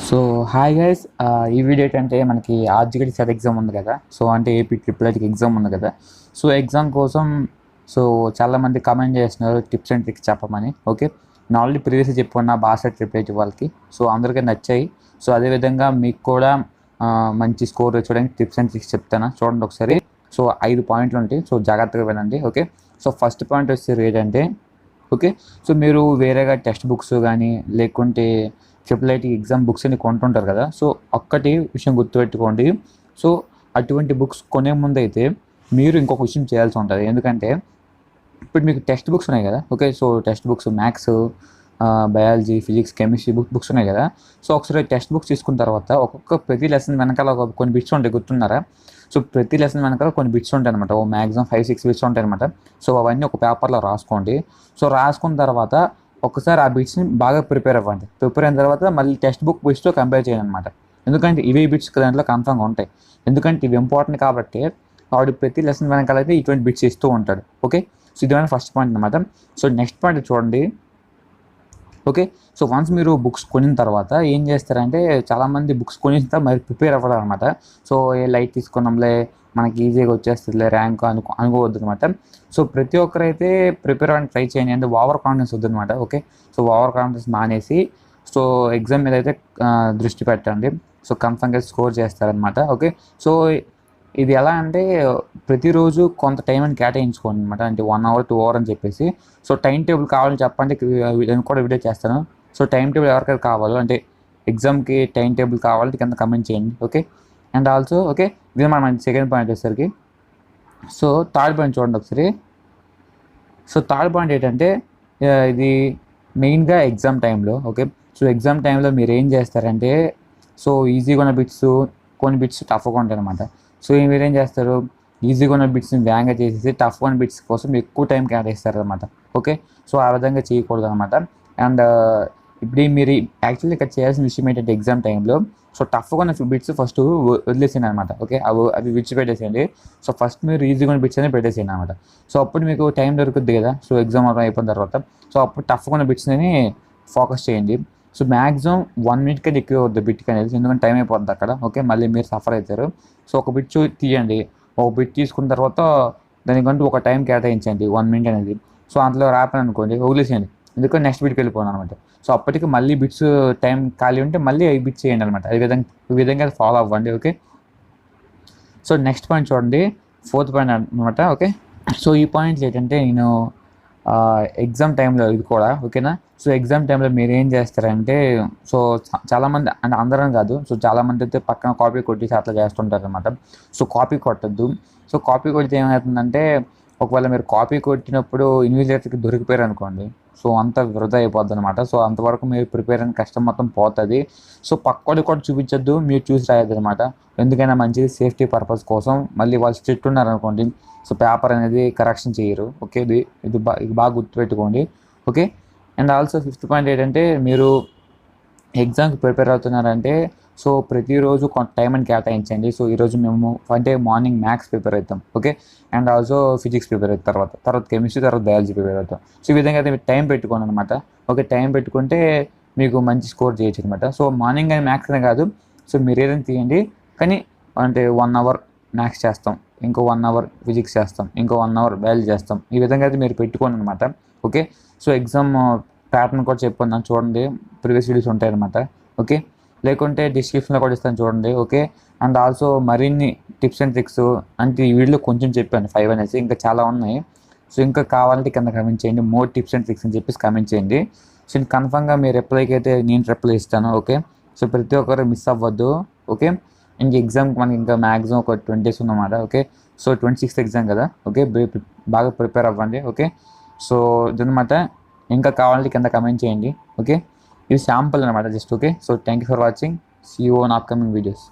So hi guys, ఈ video ఏంటంటే మనకి ఆర్జికటి సెట్ ఎగ్జామ్ ఉంది కదా. సో అంటే ఏపీ ట్రిపుల్ ఐటీకి ఎగ్జామ్ ఉంది కదా. సో ఎగ్జామ్ కోసం సో చాలామంది కమెంట్ చేస్తున్నారు టిప్స్ అండ్ ట్రిక్స్ చెప్పమని. ఓకే, నేను ఆల్రెడీ ప్రీవియస్గా చెప్పుకున్న బాసా ట్రిపుల్ ఐటీ వాళ్ళకి. సో అందరికీ నచ్చాయి. సో అదేవిధంగా మీకు కూడా మంచి స్కోర్ వచ్చేయడానికి టిప్స్ అండ్ ట్రిక్స్ చెప్తాను, చూడండి ఒకసారి. సో 5 పాయింట్లు ఉంటాయి, సో జాగ్రత్తగా వినండి. ఓకే, సో ఫస్ట్ పాయింట్ వచ్చేసి ఏంటంటే, ఓకే, సో మీరు వేరేగా టెక్స్ట్ బుక్స్ కానీ లేకుంటే ట్రిపుల్ ఐటీ ఎగ్జామ్ బుక్స్ అని కొంటుంటారు కదా. సో ఒక్కటి విషయం గుర్తుపెట్టుకోండి. సో అటువంటి బుక్స్ కొనే ముందు అయితే మీరు ఇంకొక విషయం చేయాల్సి ఉంటుంది. ఎందుకంటే ఇప్పుడు మీకు టెక్స్ట్ బుక్స్ ఉన్నాయి కదా. Okay, so text books maths, biology, physics, chemistry books ఉన్నాయి కదా. సో ఒకసారి టెక్స్ట్ బుక్స్ తీసుకున్న తర్వాత ప్రతి లెసన్ వెనకాల కొన్ని బిట్స్ ఉంటాయి, గుర్తున్నారా? సో ప్రతి లెసన్ వెనకాల కొన్ని బిట్స్ ఉంటాయి అనమాట. మ్యాక్సిమం 5-6 బిట్స్ ఉంటాయి అనమాట. సో అవన్నీ ఒక పేపర్లో రాసుకోండి. సో రాసుకున్న తర్వాత ఒకసారి ఆ బిట్స్ని బాగా ప్రిపేర్ అవ్వండి. ప్రిపేర్ అయిన తర్వాత మళ్ళీ టెక్స్ట్ బుక్ బిట్స్తో కంపేర్ చేయండి అనమాట. ఎందుకంటే ఇవే బిట్స్ దాంట్లో కన్ఫర్మ్గా ఉంటాయి. ఎందుకంటే ఇవి ఇంపార్టెంట్ కాబట్టి వాడు ప్రతి లెసన్ వెనకాల అయితే ఇటువంటి బిట్స్ ఇస్తూ ఉంటాడు. ఓకే, సో ఇది ఫస్ట్ పాయింట్ అనమాట. సో నెక్స్ట్ పాయింట్ చూడండి. ఓకే, సో వన్స్ మీరు బుక్స్ కొనిన తర్వాత ఏం చేస్తారంటే, చాలామంది బుక్స్ కొనిన తర్వాత మరి ప్రిపేర్ అవ్వడం అనమాట. సో ఏ లైట్ తీసుకున్నాంలే, మనకి ఈజీగా వచ్చేస్తుందిలే ర్యాంక్ అనుకోవద్దు అనమాట. సో ప్రతి ఒక్కరైతే ప్రిపేర్ అవ్వడానికి ట్రై చేయండి. అంటే ఓవర్ కాన్ఫిడెన్స్ వద్దు అనమాట. ఓకే, సో ఓవర్ కాన్ఫిడెన్స్ మానేసి సో ఎగ్జామ్ మీద అయితే దృష్టి పెట్టండి. సో కన్ఫర్మ్గా స్కోర్ చేస్తారనమాట. ఓకే, సో ఇది ఎలా అంటే ప్రతిరోజు కొంత టైం అని కేటాయించుకోండి అనమాట. అంటే 1 hour 2 hours అని చెప్పేసి. సో టైం టేబుల్ కావాలని చెప్పండి, నేను కూడా వీడియో చేస్తాను. సో టైం టేబుల్ ఎవరికైతే కావాలో, అంటే ఎగ్జామ్కి టైం టేబుల్ కావాలంటే కింద కమెంట్ చేయండి. ఓకే, అండ్ ఆల్సో ఓకే, ఇది మన సెకండ్ పాయింట్ వచ్చేసరికి. సో థర్డ్ పాయింట్ చూడండి ఒకసారి. సో థర్డ్ పాయింట్ ఏంటంటే, ఇది మెయిన్గా ఎగ్జామ్ టైంలో. ఓకే, సో ఎగ్జామ్ టైంలో మీరు ఏం చేస్తారంటే, సో ఈజీగా ఉన్న బిట్స్, కొన్ని బిట్స్ టఫ్గా ఉంటాయి అనమాట. సో మీరేం చేస్తారు, ఈజీగా ఉన్న బిట్స్ని వేగంగా చేసేసి టఫ్ ఉన్న బిట్స్ కోసం ఎక్కువ టైం కేటాయిస్తారు అనమాట. ఓకే, సో ఆ విధంగా చేయకూడదు అనమాట. అండ్ ఇప్పుడు మీరు యాక్చువల్లీ ఇక్కడ చేయాల్సిన విషయం ఏంటంటే, ఎగ్జామ్ టైంలో సో టఫ్గా ఉన్న బిట్స్ ఫస్ట్ వదిలేసేయండి అనమాట. ఓకే, అవి విడిచిపెట్టేసేయండి. సో ఫస్ట్ మీరు ఈజీగా ఉన్న బిట్స్ అనేది పెట్టేసేయండి అనమాట. సో అప్పుడు మీకు టైం దొరుకుద్ది కదా. సో ఎగ్జామ్ అయిపోయిన తర్వాత సో అప్పుడు టఫ్గా ఉన్న బిట్స్ని ఫోకస్ చేయండి. సో మ్యాక్సిమం 1 minute కంటే ఎక్కువ అవుతుంది బిట్కి అనేది, ఎందుకంటే టైం అయిపోతుంది అక్కడ. ఓకే, మళ్ళీ మీరు సఫర్ అవుతారు. సో ఒక బిట్ తీయండి. ఒక బిట్ తీసుకున్న తర్వాత దానికంటూ ఒక టైం కేటాయించండి, 1 minute అనేది. సో అందులో రాపని అనుకోండి, వదిలేసేయండి. ఎందుకంటే నెక్స్ట్ బిట్కి వెళ్ళిపోను అనమాట. సో అప్పటికి మళ్ళీ బిట్స్ టైం ఖాళీ ఉంటే మళ్ళీ 5 బిట్స్ చేయండి అనమాట. ఈ విధంగా ఫాలో అవ్వండి. ఓకే, సో నెక్స్ట్ పాయింట్ చూడండి, 4th పాయింట్ అనమాట. ఓకే, సో ఈ పాయింట్స్ ఏంటంటే, నేను ఎగ్జామ్ టైంలో ఇది కూడా ఓకేనా. సో ఎగ్జామ్ టైంలో మీరు ఏం చేస్తారంటే, సో చాలామంది అంటే అందరం కాదు, సో చాలామంది అయితే పక్కన కాపీ కొట్టేసి అట్లా చేస్తుంటారు అనమాట. సో కాపీ కొట్టద్దు. సో కాపీ కొడితే ఏమవుతుందంటే, ఒకవేళ మీరు కాపీ కొట్టినప్పుడు ఇన్విజిలేటర్కి దొరికిపోయారు అనుకోండి, సో అంతా వృధా అయిపోద్ది అనమాట. సో అంతవరకు మీరు ప్రిపేర్ అయిన కష్టం మొత్తం పోతుంది. సో పక్కోడి కూడా చూపించద్దు, మీరు చూసి రాయద్దు అనమాట. ఎందుకైనా మంచిది, సేఫ్టీ పర్పస్ కోసం. మళ్ళీ వాళ్ళు స్ట్రిక్ట్ ఉన్నారనుకోండి, సో పేపర్ అనేది కరెక్షన్ చేయరు. ఓకే, ఇది బాగా గుర్తుపెట్టుకోండి. Okay, and also 5th point ఏంటంటే, మీరు ఎగ్జామ్కి ప్రిపేర్ అవుతున్నారంటే సో ప్రతిరోజు కొంత టైం అని కేటాయించండి. సో ఈరోజు మేము అంటే మార్నింగ్ మ్యాథ్స్ ప్రిపేర్ అవుతాం. Okay, and also physics prepare అవుతాం, తర్వాత కెమిస్ట్రీ, తర్వాత బయాలజీ ప్రిపేర్ అవుతాం. సో ఈ విధంగా అయితే మీరు టైం పెట్టుకోండి అనమాట. ఓకే, టైం పెట్టుకుంటే మీకు మంచి స్కోర్ చేయొచ్చు అనమాట. సో మార్నింగ్ అని మ్యాథ్స్ అనే కాదు, సో మీరు ఏదైనా తీయండి, కానీ అంటే 1 hour మ్యాథ్స్ చేస్తాం, ఇంకో 1 hour ఫిజిక్స్ చేస్తాం, ఇంకో 1 hour బయాలజీ చేస్తాం. ఈ విధంగా అయితే మీరు పెట్టుకోండి అనమాట. ఓకే, సో ఎగ్జామ్ ప్యాటర్న్ కూడా చెప్పాను చూడండి, ప్రీవియస్ వీడియోస్ ఉంటాయన్నమాట. ఓకే, లేకుంటే డిస్క్రిప్షన్లో కూడా ఇస్తాను చూడండి. ఓకే, అండ్ ఆల్సో మరిన్ని టిప్స్ అండ్ ట్రిక్స్ అంటే ఈ వీడియోలో కొంచెం చెప్పాను 5 అనేసి, ఇంకా చాలా ఉన్నాయి. సో ఇంకా కావాలంటే కింద కమెంట్ చేయండి, మోర్ టిప్స్ అండ్ ట్రిక్స్ అని చెప్పేసి కమెంట్ చేయండి. సో కన్ఫర్మ్గా మీ రిప్లైకి అయితే నేను రిప్లై ఇస్తాను. ఓకే, సో ప్రతి ఒక్కరు మిస్ అవ్వద్దు. ఓకే, ఇంక ఎగ్జామ్కి మనకి ఇంకా మ్యాక్సిమం ఒక 20 days ఉన్నమాట. ఓకే, సో 26th ఎగ్జామ్ కదా. ఓకే, బాగా ప్రిపేర్ అవ్వండి. ఓకే, సో ఇదనమాట. ఇంకా కావాలంటే కింద కమెంట్ చేయండి. ఓకే, ఇది శాంపుల్ అనమాట just. Okay, so thank you for watching. See you on upcoming videos.